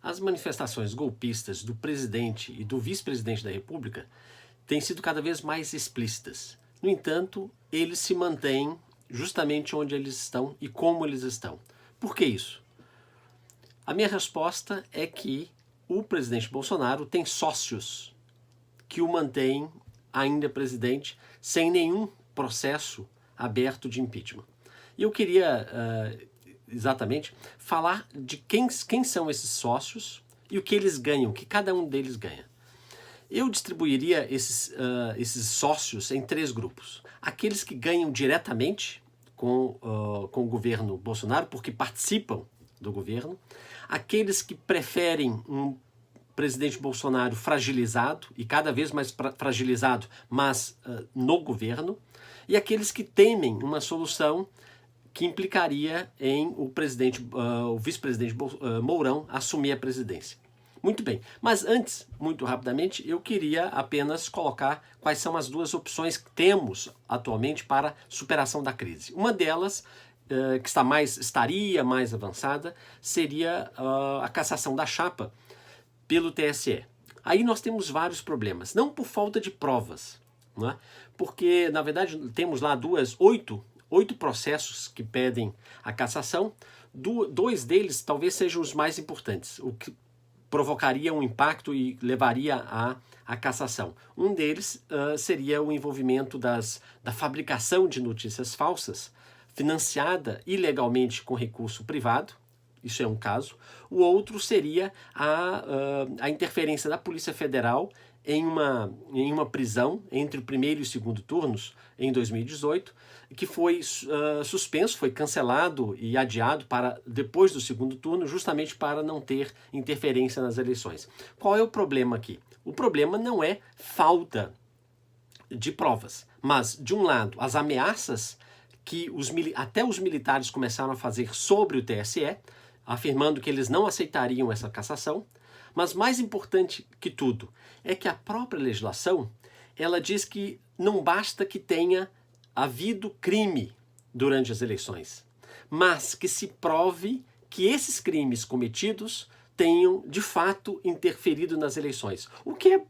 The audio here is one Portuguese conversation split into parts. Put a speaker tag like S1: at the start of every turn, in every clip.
S1: As manifestações golpistas do presidente e do vice-presidente da República têm sido cada vez mais explícitas. No entanto, eles se mantêm justamente onde eles estão e como eles estão. Por que isso? A minha resposta é que o presidente Bolsonaro tem sócios que o mantêm ainda presidente sem nenhum processo aberto de impeachment. E eu queria exatamente falar de quem são esses sócios e o que eles ganham, o que cada um deles ganha. Eu distribuiria esses sócios em 3 grupos. Aqueles que ganham diretamente com o governo Bolsonaro, porque participam do governo. Aqueles que preferem um presidente Bolsonaro fragilizado, e cada vez mais fragilizado, mas no governo. E aqueles que temem uma solução que implicaria em o vice-presidente Mourão assumir a presidência. Muito bem, mas antes, muito rapidamente, eu queria apenas colocar quais são as 2 opções que temos atualmente para superação da crise. Uma delas, que estaria mais avançada, seria a cassação da chapa pelo TSE. Aí nós temos vários problemas, não por falta de provas, não é? Porque, na verdade, temos lá 8 processos que pedem a cassação, 2 deles talvez sejam os mais importantes, o que provocaria um impacto e levaria à cassação. Um deles seria o envolvimento da fabricação de notícias falsas, financiada ilegalmente com recurso privado. Isso é um caso. O outro seria a interferência da Polícia Federal em uma prisão entre o primeiro e o segundo turnos em 2018, que foi suspenso, foi cancelado e adiado para depois do segundo turno, justamente para não ter interferência nas eleições. Qual é o problema aqui? O problema não é falta de provas, mas, de um lado, as ameaças que até os militares começaram a fazer sobre o TSE, afirmando que eles não aceitariam essa cassação, mas mais importante que tudo é que a própria legislação, ela diz que não basta que tenha havido crime durante as eleições, mas que se prove que esses crimes cometidos tenham de fato interferido nas eleições, o que é,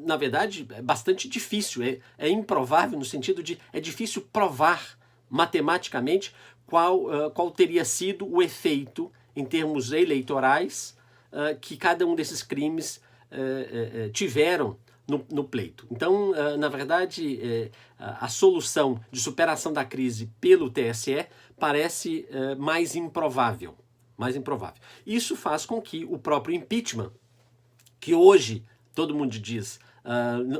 S1: na verdade, é bastante difícil, é improvável no sentido de é difícil provar matematicamente qual teria sido o efeito em termos eleitorais que cada um desses crimes tiveram no pleito. Então, na verdade, a solução de superação da crise pelo TSE parece mais improvável. Isso faz com que o próprio impeachment, que hoje todo mundo diz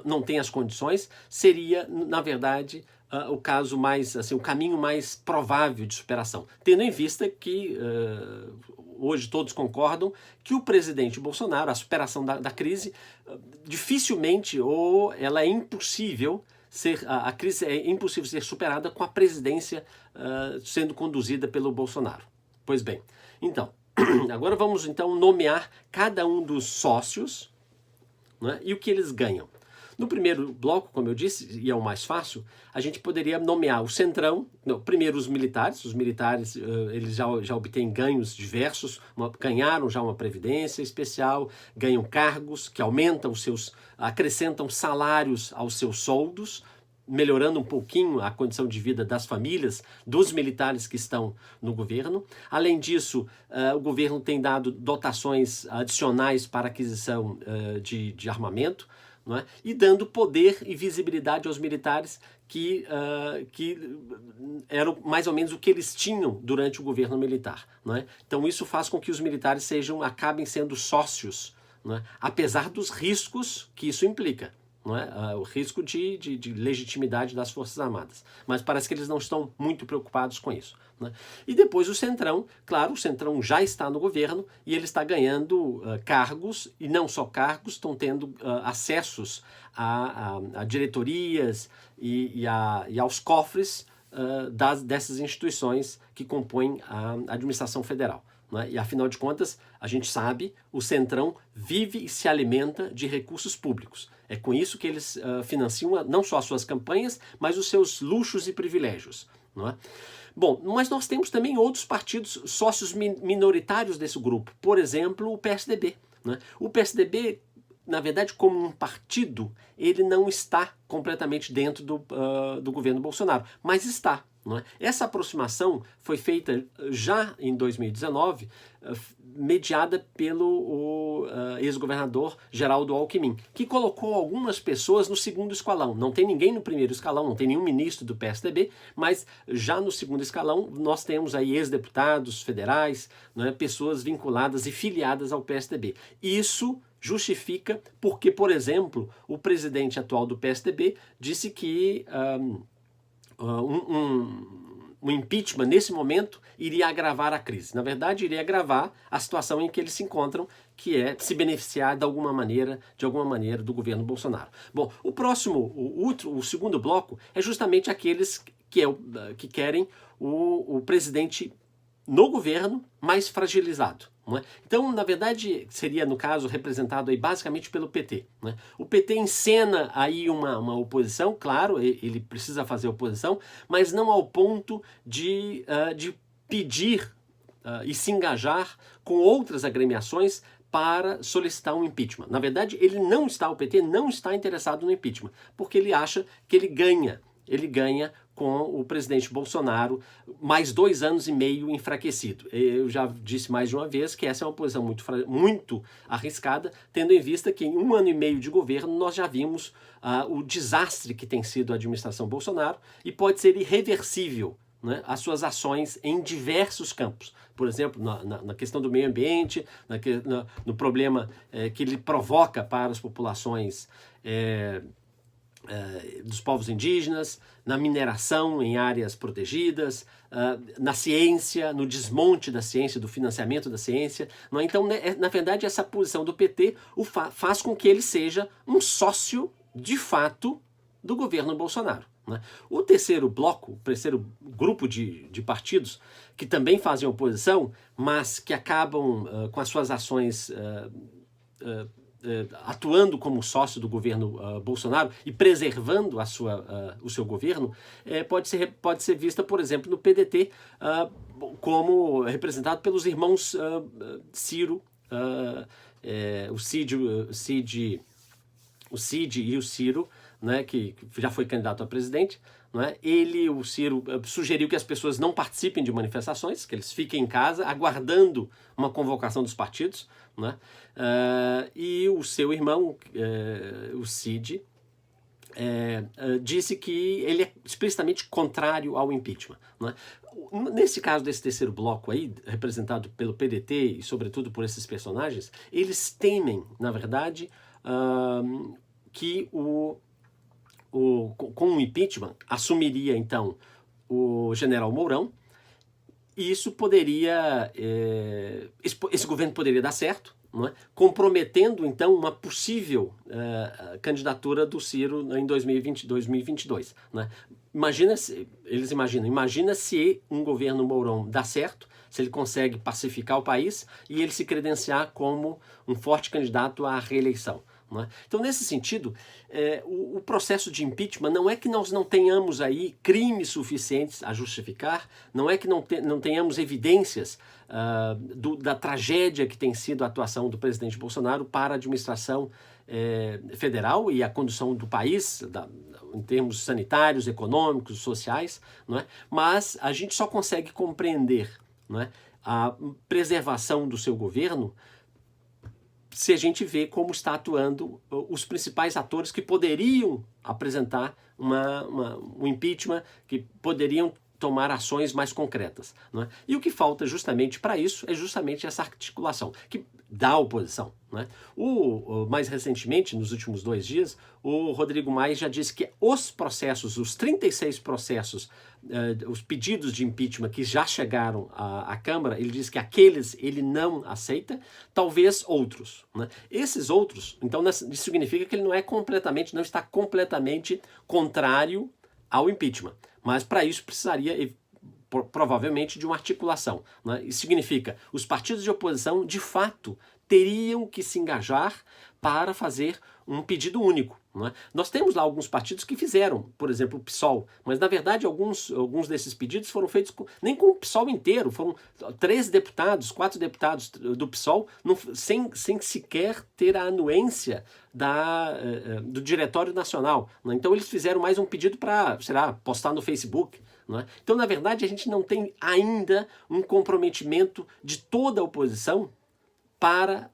S1: não tem as condições, seria, na verdade, o caso mais, assim, o caminho mais provável de superação, tendo em vista que hoje todos concordam que o presidente Bolsonaro, a superação da crise, dificilmente ou ela é impossível a crise é impossível ser superada com a presidência sendo conduzida pelo Bolsonaro. Pois bem, então, agora vamos então nomear cada um dos sócios, né, e o que eles ganham. No primeiro bloco, como eu disse, e é o mais fácil, a gente poderia nomear o centrão, primeiro os militares eles já obtêm ganhos diversos, ganharam já uma previdência especial, ganham cargos que acrescentam salários aos seus soldos, melhorando um pouquinho a condição de vida das famílias dos militares que estão no governo. Além disso, o governo tem dado dotações adicionais para aquisição de armamento, não é? E dando poder e visibilidade aos militares que eram mais ou menos o que eles tinham durante o governo militar. Não é? Então isso faz com que os militares acabem sendo sócios, não é? Apesar dos riscos que isso implica. Não é? O risco de legitimidade das Forças Armadas. Mas parece que eles não estão muito preocupados com isso. Né? E depois o Centrão, claro, o Centrão já está no governo e ele está ganhando cargos, e não só cargos, estão tendo acessos a diretorias e aos cofres dessas instituições que compõem a administração federal. Né? E afinal de contas, a gente sabe, o Centrão vive e se alimenta de recursos públicos. É com isso que eles financiam não só as suas campanhas, mas os seus luxos e privilégios. Não é? Bom, mas nós temos também outros partidos sócios minoritários desse grupo, por exemplo, o PSDB. Né? O PSDB, na verdade, como um partido, ele não está completamente dentro do governo Bolsonaro, mas está. Não é? Essa aproximação foi feita já em 2019, mediada pelo ex-governador Geraldo Alckmin, que colocou algumas pessoas no segundo escalão. Não tem ninguém no primeiro escalão, não tem nenhum ministro do PSDB, mas já no segundo escalão nós temos aí ex-deputados federais, né, pessoas vinculadas e filiadas ao PSDB. Isso justifica porque, por exemplo, o presidente atual do PSDB disse que um impeachment, nesse momento, iria agravar a crise. Na verdade, iria agravar a situação em que eles se encontram, que é se beneficiar de alguma maneira do governo Bolsonaro. Bom, o segundo bloco é justamente aqueles que querem o presidente no governo mais fragilizado. Não é? Então, na verdade, seria, no caso, representado aí basicamente pelo PT. Né? O PT encena aí uma oposição, claro, ele precisa fazer oposição, mas não ao ponto de pedir e se engajar com outras agremiações para solicitar um impeachment. Na verdade, o PT não está interessado no impeachment, porque ele acha que ele ganha com o presidente Bolsonaro mais 2 anos e meio enfraquecido. Eu já disse mais de uma vez que essa é uma posição muito arriscada, tendo em vista que em 1 ano e meio de governo nós já vimos o desastre que tem sido a administração Bolsonaro e pode ser irreversível, né, as suas ações em diversos campos. Por exemplo, na questão do meio ambiente, no problema que ele provoca para as populações dos povos indígenas, na mineração em áreas protegidas, na ciência, no desmonte da ciência, do financiamento da ciência. Não é? Então, na verdade, essa posição do PT faz com que ele seja um sócio, de fato, do governo Bolsonaro. Né? O terceiro bloco, o terceiro grupo de partidos que também fazem oposição, mas que acabam com as suas ações atuando como sócio do governo Bolsonaro e preservando o seu governo, pode ser vista, por exemplo, no PDT, como representado pelos irmãos Ciro, o Cid e o Ciro, né, que já foi candidato a presidente. Né? O Ciro, sugeriu que as pessoas não participem de manifestações, que eles fiquem em casa aguardando uma convocação dos partidos. Né? E o seu irmão, o Cid, disse que ele é explicitamente contrário ao impeachment. Né? Nesse caso desse terceiro bloco aí, representado pelo PDT e sobretudo por esses personagens, eles temem, na verdade, que com o impeachment assumiria então o general Mourão, e isso poderia, esse governo poderia dar certo, não é? Comprometendo então uma possível candidatura do Ciro em 2022. Né? Imagina se um governo Mourão dá certo, se ele consegue pacificar o país e ele se credenciar como um forte candidato à reeleição. Não é? Então, nesse sentido, o processo de impeachment não é que nós não tenhamos aí crimes suficientes a justificar, não é que não tenhamos evidências da tragédia que tem sido a atuação do presidente Bolsonaro para a administração federal e a condução do país, em termos sanitários, econômicos, sociais, não é? Mas a gente só consegue compreender, não é, a preservação do seu governo se a gente vê como está atuando os principais atores que poderiam apresentar um impeachment, que poderiam tomar ações mais concretas. Não é? E o que falta justamente para isso é justamente essa articulação, que dá oposição. Não é? Mais recentemente, nos últimos 2 dias, o Rodrigo Maia já disse que os 36 processos, os pedidos de impeachment que já chegaram à Câmara, ele diz que aqueles ele não aceita, talvez outros. Né? Esses outros, então isso significa que ele não está completamente contrário ao impeachment. Mas para isso precisaria provavelmente de uma articulação. Né? Isso significa que os partidos de oposição, de fato, teriam que se engajar para fazer um pedido único. Não é? Nós temos lá alguns partidos que fizeram, por exemplo, o PSOL, mas na verdade alguns desses pedidos foram feitos nem com o PSOL inteiro, foram 3 deputados, 4 deputados do PSOL, sem sequer ter a anuência do Diretório Nacional. Não é? Então eles fizeram mais um pedido para, sei lá, postar no Facebook. Não é? Então, na verdade, a gente não tem ainda um comprometimento de toda a oposição para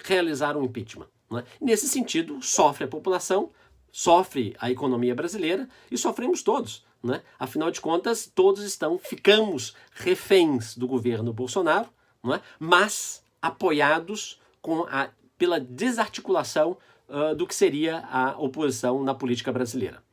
S1: realizar um impeachment. Não é? Nesse sentido, sofre a população, sofre a economia brasileira e sofremos todos. Não é? Afinal de contas, todos ficamos reféns do governo Bolsonaro, não é? Mas apoiados pela desarticulação do que seria a oposição na política brasileira.